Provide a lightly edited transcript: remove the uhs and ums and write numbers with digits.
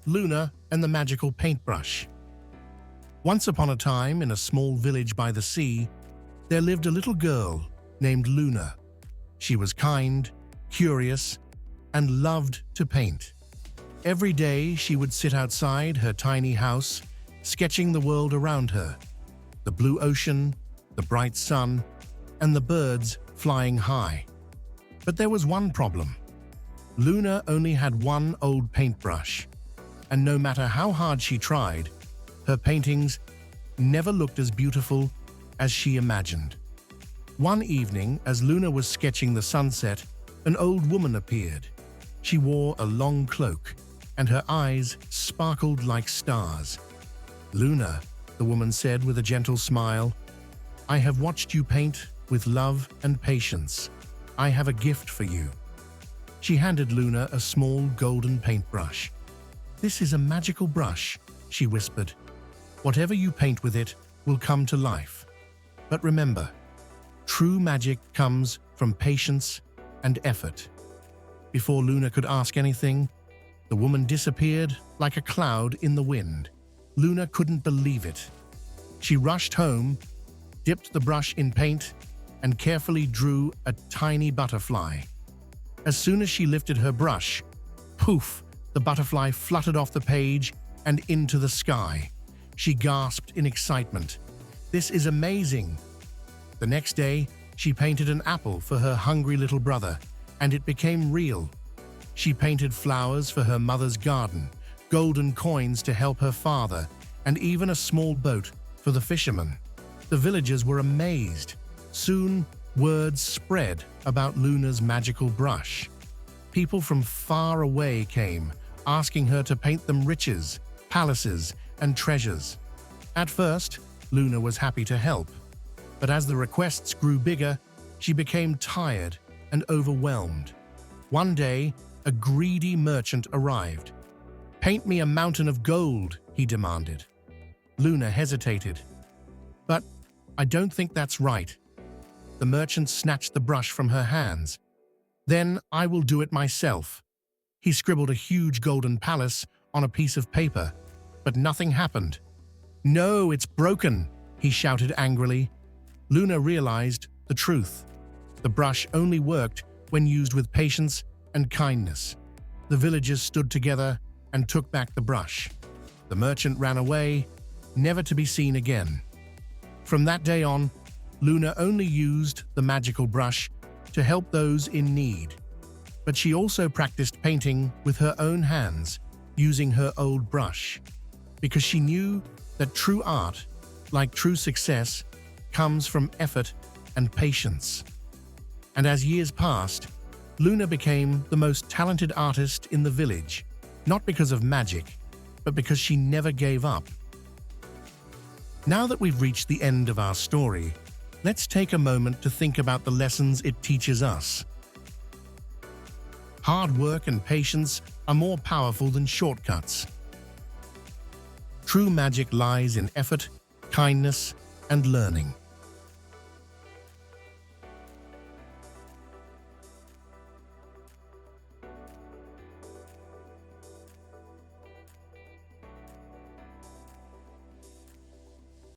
Luna and the Magical Paintbrush. Once upon a time, in a small village by the sea, there lived a little girl named Luna. She was kind, curious, and loved to paint. Every day, she would sit outside her tiny house, sketching the world around her: the blue ocean, the bright sun, and the birds flying high. But there was one problem. Luna only had one old paintbrush, and no matter how hard she tried, her paintings never looked as beautiful as she imagined. One evening, as Luna was sketching the sunset, an old woman appeared. She wore a long cloak, and her eyes sparkled like stars. "Luna," the woman said with a gentle smile, "I have watched you paint with love and patience. I have a gift for you." She handed Luna a small golden paintbrush. "This is a magical brush," she whispered. "Whatever you paint with it will come to life. But remember, true magic comes from patience and effort." Before Luna could ask anything, the woman disappeared like a cloud in the wind. Luna couldn't believe it. She rushed home, dipped the brush in paint, and carefully drew a tiny butterfly. As soon as she lifted her brush, poof, the butterfly fluttered off the page and into the sky. She gasped in excitement. "This is amazing!" The next day, she painted an apple for her hungry little brother, and it became real. She painted flowers for her mother's garden, golden coins to help her father, and even a small boat for the fishermen. The villagers were amazed. Soon, words spread about Luna's magical brush. People from far away came, asking her to paint them riches, palaces, and treasures. At first, Luna was happy to help, but as the requests grew bigger, she became tired and overwhelmed. One day, a greedy merchant arrived. "Paint me a mountain of gold," he demanded. Luna hesitated. "But I don't think that's right." The merchant snatched the brush from her hands. "Then I will do it myself." He scribbled a huge golden palace on a piece of paper, but nothing happened. "No, it's broken," he shouted angrily. Luna realized the truth. The brush only worked when used with patience and kindness. The villagers stood together and took back the brush. The merchant ran away, never to be seen again. From that day on, Luna only used the magical brush to help those in need. But she also practiced painting with her own hands, using her old brush, because she knew that true art, like true success, comes from effort and patience. And as years passed, Luna became the most talented artist in the village, not because of magic, but because she never gave up. Now that we've reached the end of our story, let's take a moment to think about the lessons it teaches us. Hard work and patience are more powerful than shortcuts. True magic lies in effort, kindness, and learning.